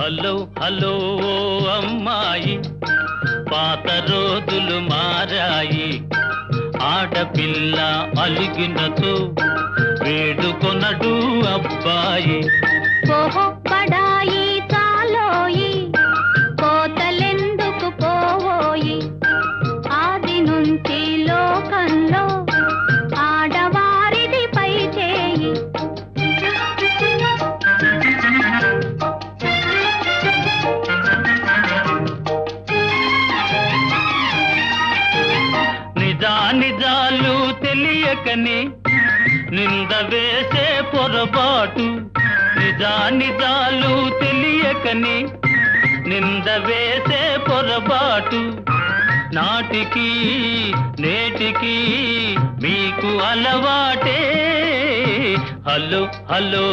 Hello hello ఓ అమ్మాయి, పాత రోజులు మారాయి. ఆడపిల్ల అలిగినతో వేడుకొనడు అబ్బాయి. ఓహో పడాయి చాలోయి, కోతలెందుకు పోవోయి. ఆది నుంచి లోకంలో ఆడవారిది పై చేయి. నిజాలు తెలియకని నింద వేసే పొరపాటు. నిజాలు తెలియకని నింద వేసే పొరపాటు. నాటికి నేటికి మీకు అలవాటే. Hello hello